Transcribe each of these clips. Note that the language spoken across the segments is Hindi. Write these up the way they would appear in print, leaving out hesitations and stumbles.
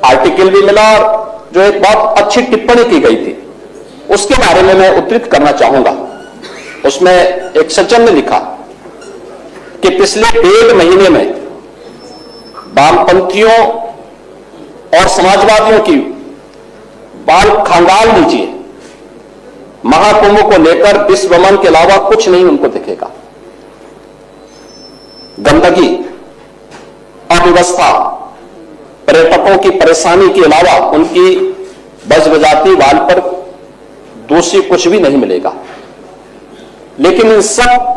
आर्टिकल भी मिला और जो एक बहुत अच्छी टिप्पणी की गई थी उसके बारे में मैं उद्धृत करना चाहूंगा। उसमें एक सज्जन ने लिखा कि पिछले 1.5 महीने में वामपंथियों और समाजवादियों की बाल खंगाल लीजिए, महाकुंभ को लेकर विश्व भ्रमण के अलावा कुछ नहीं उनको दिखेगा। गंदगी, अव्यवस्था, पर्यटकों की परेशानी के अलावा उनकी बजबजाती वाल पर दोषी कुछ भी नहीं मिलेगा। लेकिन इन सब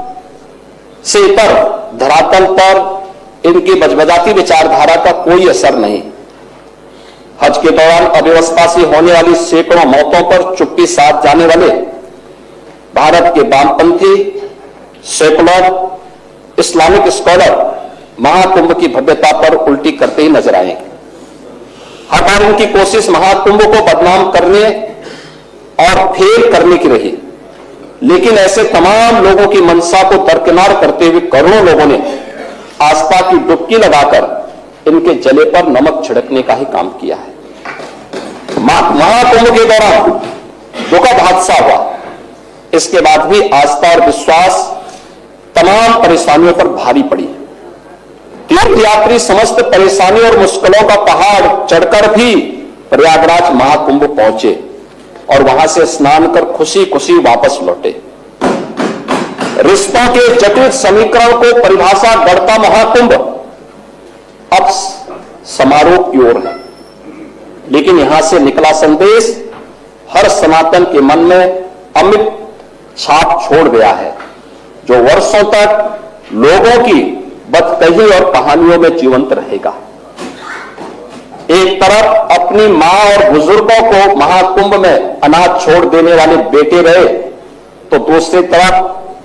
से पर धरातल पर इनकी बजबजाती विचारधारा का कोई असर नहीं। हज के दौरान अव्यवस्था से होने वाली सैकड़ों मौतों पर चुप्पी साध जाने वाले भारत के वामपंथी, सेकुलर, इस्लामिक स्कॉलर महाकुंभ की भव्यता पर उल्टी करते ही नजर आएंगे। हर बार उनकी कोशिश महाकुंभ को बदनाम करने और फेल करने की रही, लेकिन ऐसे तमाम लोगों की मंशा को दरकिनार करते हुए करोड़ों लोगों ने आस्था की डुबकी लगाकर इनके जले पर नमक छिड़कने का ही काम किया है। महाकुंभ के दौरान दुखद हादसा हुआ, इसके बाद भी आस्था और विश्वास तमाम परेशानियों पर भारी पड़ी। तीर्थ यात्री समस्त परेशानियों और मुश्किलों का पहाड़ चढ़कर भी प्रयागराज महाकुंभ पहुंचे और वहां से स्नान कर खुशी खुशी वापस लौटे। रिश्तों के जटिल समीकरण को परिभाषा गढ़ता महाकुंभ अब समारोह की ओर है, लेकिन यहां से निकला संदेश हर सनातन के मन में अमिट छाप छोड़ गया है, जो वर्षों तक लोगों की बदकही और कहानियों में जीवंत रहेगा। एक तरफ अपनी मां और बुजुर्गों को महाकुंभ में अनाथ छोड़ देने वाले बेटे रहे, तो दूसरी तरफ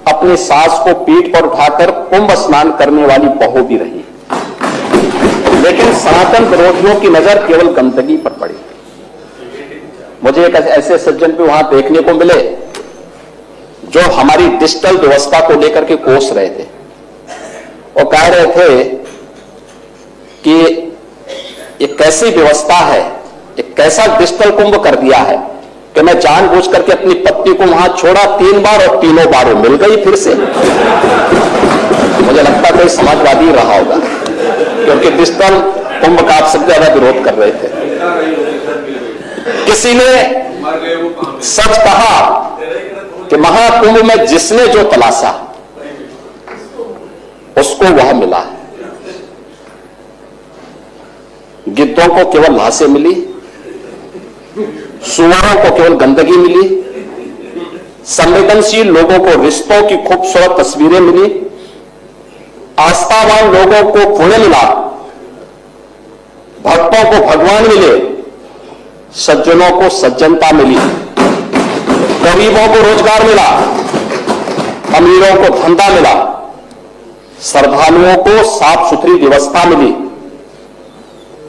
अपनी सास को पीठ पर उठाकर कुंभ स्नान करने वाली बहू भी रही। लेकिन सनातन विरोधियों की नजर केवल गंदगी पर पड़ी। मुझे एक ऐसे सज्जन भी वहां देखने को मिले जो हमारी डिजिटल व्यवस्था को लेकर के कोस रहे थे। वो कह रहे थे कि ये कैसी व्यवस्था है, ये कैसा डिजिटल कुंभ कर दिया है कि मैं जानबूझ करके अपनी पत्नी को वहां छोड़ा 3 बार और तीनों बार मिल गई फिर से। मुझे लगता कोई समाजवादी रहा होगा, क्योंकि डिजिटल कुंभ का आप सबसे ज्यादा विरोध कर रहे थे। किसी ने सच कहा कि महाकुंभ में जिसने जो तलाशा उसको वह मिला। गिद्धों को केवल लाशें मिली, सुअरों को केवल गंदगी मिली, संवेदनशील लोगों को रिश्तों की खूबसूरत तस्वीरें मिली, आस्थावान लोगों को पुण्य मिला, भक्तों को भगवान मिले, सज्जनों को सज्जनता मिली, गरीबों को रोजगार मिला, अमीरों को धंधा मिला, श्रद्धालुओं को साफ सुथरी व्यवस्था मिली,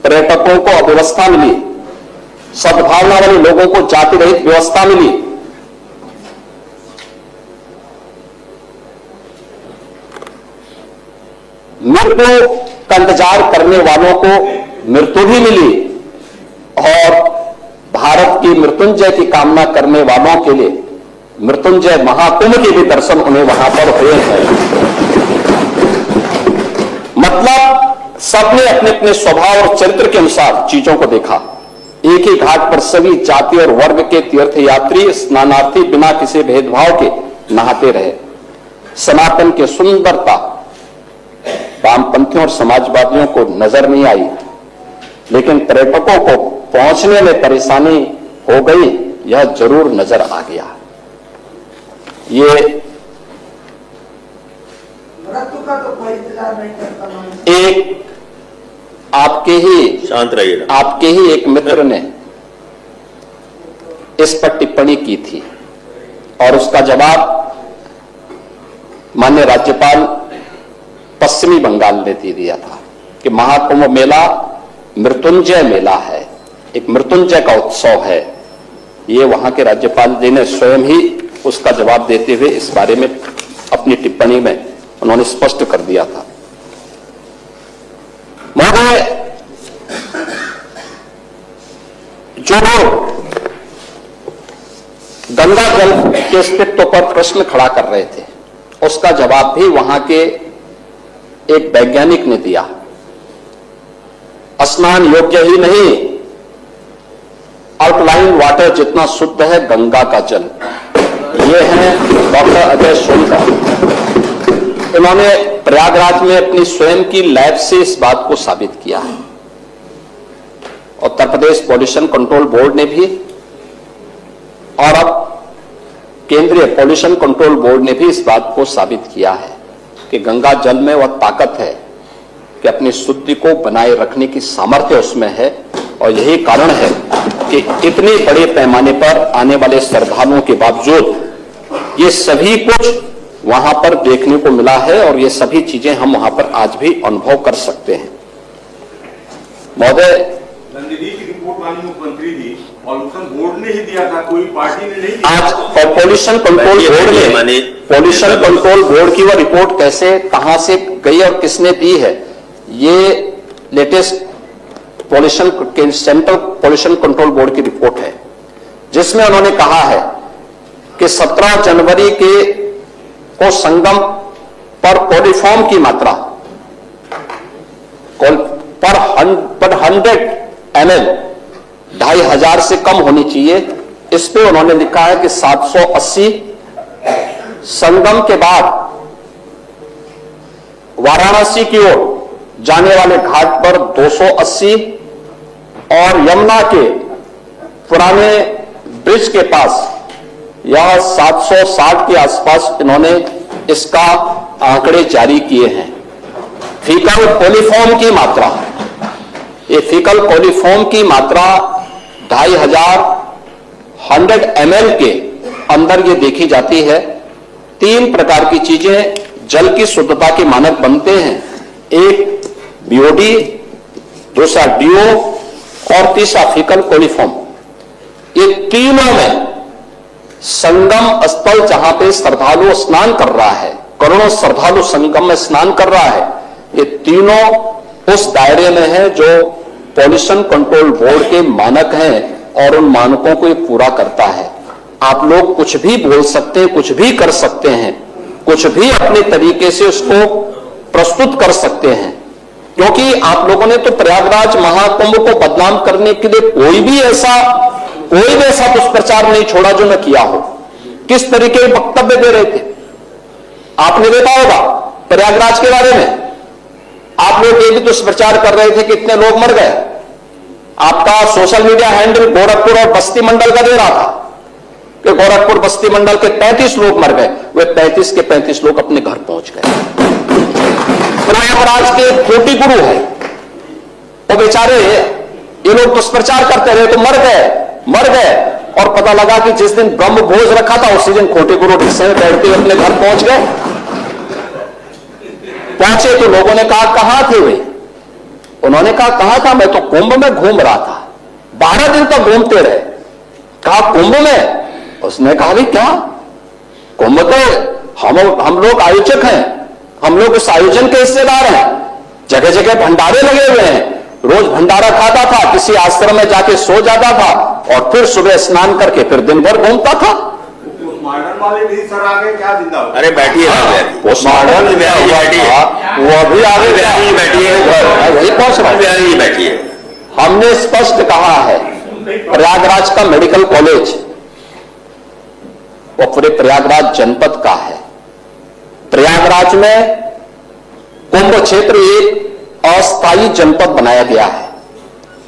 पर्यटकों को अव्यवस्था मिली, सद्भावना वाले लोगों को जाति रहित व्यवस्था मिली। मृत्यु का इंतजार करने वालों को मृत्यु भी मिली और भारत की मृत्युंजय की कामना करने वालों के लिए मृत्युंजय महाकुंभ के भी दर्शन उन्हें वहां पर हुए हैं। मतलब सबने अपने अपने स्वभाव और चरित्र के अनुसार चीजों को देखा। एक ही घाट पर सभी जाति और वर्ग के तीर्थ यात्री स्नानार्थी बिना किसी भेदभाव के नहाते रहे। सनातन की सुंदरता वामपंथियों और समाजवादियों को नजर नहीं आई, लेकिन पर्यटकों को पहुंचने में परेशानी हो गई, यह जरूर नजर आ गया। ये का तो कोई इंतजार नहीं करता। एक आपके ही शांत रहिए, आपके ही एक मित्र ने इस पर टिप्पणी की थी और उसका जवाब माननीय राज्यपाल पश्चिमी बंगाल ने दे दिया था कि महाकुंभ मेला मृत्युंजय मेला है, एक मृत्युंजय का उत्सव है। ये वहां के राज्यपाल जी ने स्वयं ही उसका जवाब देते हुए इस बारे में अपनी टिप्पणी में उन्होंने स्पष्ट कर दिया था। महोदय, जो लोग गंगा जल के अस्तित्व पर प्रश्न खड़ा कर रहे थे, उसका जवाब भी वहां के एक वैज्ञानिक ने दिया। स्नान योग्य ही नहीं, अल्कलाइन वाटर जितना शुद्ध है गंगा का जल। ये है डॉक्टर अजय सोनकर। इन्होंने प्रयागराज में अपनी स्वयं की लैब से इस बात को साबित किया है। Uttar Pradesh pollution control board ने भी और अब केंद्रीय पॉल्यूशन कंट्रोल बोर्ड ने भी इस बात को साबित किया है कि गंगा जल में वह ताकत है कि अपनी शुद्धि को बनाए रखने की सामर्थ्य उसमें है। और यही कारण है कि इतने बड़े पैमाने पर आने वाले श्रद्धालुओं के बावजूद ये सभी कुछ वहां पर देखने को मिला है और ये सभी चीजें हम वहां पर आज भी अनुभव कर सकते हैं। महोदय, नंदिनी की रिपोर्ट माननीय मुख्यमंत्री जी पॉल्यूशन बोर्ड ने ही दिया था, कोई पार्टी ने नहीं दिया। आज पॉल्यूशन कंट्रोल बोर्ड ने, पॉल्यूशन कंट्रोल बोर्ड की वह रिपोर्ट कैसे, कहां से गई और किसने दी है, ये latest central pollution control board की रिपोर्ट है, जिसमें उन्होंने कहा है कि 17 जनवरी को संगम पर कोलिफॉर्म की मात्रा पर 100 ml 2500 से कम होनी चाहिए। इस पे उन्होंने लिखा है कि 780, संगम के बाद वाराणसी की ओर जाने वाले घाट पर 280 और यमुना के पुराने ब्रिज के पास यह 760 के आसपास इन्होंने इसका आंकड़े जारी किए हैं। फीकल कोलिफॉर्म की मात्रा, ये फीकल कोलिफॉर्म की मात्रा 2500 100 ml के अंदर ये देखी जाती है। 3 प्रकार की चीजें जल की शुद्धता के मानक बनते हैं, एक बीओडी, दूसरा डीओ और तीसरा फीकल कोलिफॉर्म। ये तीनों में संगम स्थल जहां पे श्रद्धालु स्नान कर रहा है, करोड़ों श्रद्धालु संगम में स्नान कर रहा है, ये तीनों उस दायरे में है जो पॉल्यूशन कंट्रोल बोर्ड के मानक हैं और उन मानकों को ये पूरा करता है। आप लोग कुछ भी बोल सकते हैं, कुछ भी कर सकते हैं, कुछ भी अपने तरीके से उसको प्रस्तुत कर सकते हैं, क्योंकि आप लोगों ने तो प्रयागराज महाकुंभ को बदनाम करने के लिए कोई भी ऐसा दुष्प्रचार नहीं छोड़ा जो न किया हो। किस तरीके के वक्तव्य दे रहे थे आपने देखा होगा प्रयागराज के बारे में। आप लोग ये भी दुष्प्रचार कर रहे थे कि इतने लोग मर गए। आपका सोशल मीडिया हैंडल गोरखपुर और बस्ती मंडल का दे रहा था कि गोरखपुर बस्ती मंडल के 35 लोग मर गए। वे 35 के 35 लोग अपने घर पहुंच गए। प्रयागराज के कोटि गुरु है, वो बेचारे ये लोग दुष्प्रचार करते रहे तो मर गए और पता लगा कि जिस दिन ब्रह्म भोज रखा था उसी दिन कोटि गुरु रिक्शे में बैठते हुए अपने घर पहुंच गए। पहुंचे तो लोगों ने कहा कहां थे वे? उन्होंने कहा कहां था, मैं तो कुंभ में घूम रहा था। 12 दिन तक घूमते रहे। कहा कुंभ में? उसने कहा भी क्या कुंभ तो हम लोग आयोजक हैं, हम लोग उस आयोजन के हिस्सेदार हैं। जगह जगह भंडारे लगे हुए हैं, रोज भंडारा खाता था, किसी आश्रम में जाके सो जाता था और फिर सुबह स्नान करके फिर दिन भर घूमता था। मॉडर्न वाले भी सर आगे क्या जिंदा हो? अरे बैठिए मॉडर्न वो अभी आगे बैठिए वही पहुंच रहा है। बैठिए। हमने स्पष्ट कहा है प्रयागराज का मेडिकल कॉलेज वो पूरे प्रयागराज जनपद का है। प्रयागराज में कुंभ क्षेत्र एक अस्थायी जनपद बनाया गया है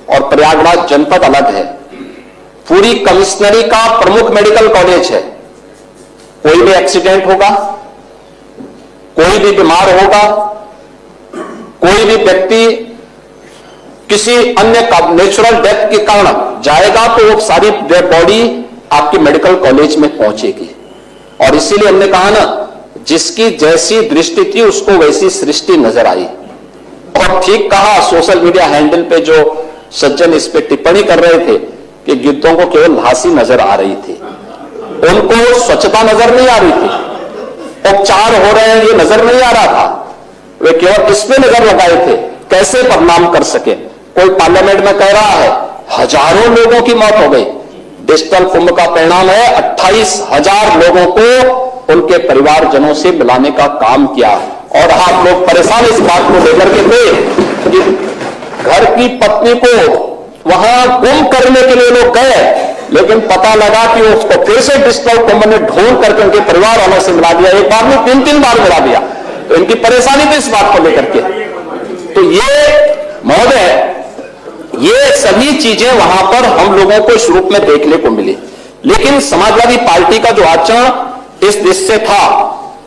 और प्रयागराज जनपद अलग है। पूरी कमिश्नरी का प्रमुख मेडिकल कॉलेज है। कोई भी एक्सीडेंट होगा, कोई भी बीमार होगा, कोई भी व्यक्ति किसी अन्य नेचुरल डेथ के कारण जाएगा तो वो सारी डेड बॉडी आपके मेडिकल कॉलेज में पहुंचेगी। और इसीलिए हमने कहा ना, जिसकी जैसी दृष्टि थी उसको वैसी सृष्टि नजर आई। और ठीक कहा, सोशल मीडिया हैंडल पे जो सज्जन इस पे टिप्पणी कर रहे थे कि गिद्धों को केवल लाशी नजर आ रही थी, उनको स्वच्छता नजर नहीं आ रही थी, उपचार हो रहे हैं ये नजर नहीं आ रहा था। वे केवल इस पे नजर लगाए थे कैसे बदनाम कर सके। कोई पार्लियामेंट में कह रहा है हजारों लोगों की मौत हो गई। डिजिटल कुंभ का परिणाम है 28,000 लोगों को उनके परिवारजनों से मिलाने का काम किया। और आप लोग परेशान इस बात को लेकर के थे कि घर की पत्नी को वहां गुम करने के लिए लोग गए, लेकिन पता लगा कि उसको फिर से डिजिटल कुंभ ने ढूंढ करके उनके परिवार वालों से मिला दिया। एक बार में 3-3 बार मिला दिया। तो इनकी परेशानी थी इस बात को लेकर के। तो ये महोदय, ये सभी चीजें वहां पर हम लोगों को इस रूप में देखने को मिली। लेकिन समाजवादी पार्टी का जो आचरण इस देश से था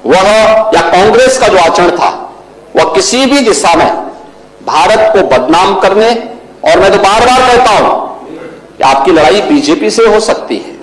वह, या कांग्रेस का जो आचरण था, वह किसी भी दिशा में भारत को बदनाम करने, और मैं तो बार बार कहता हूं कि आपकी लड़ाई बीजेपी से हो सकती है,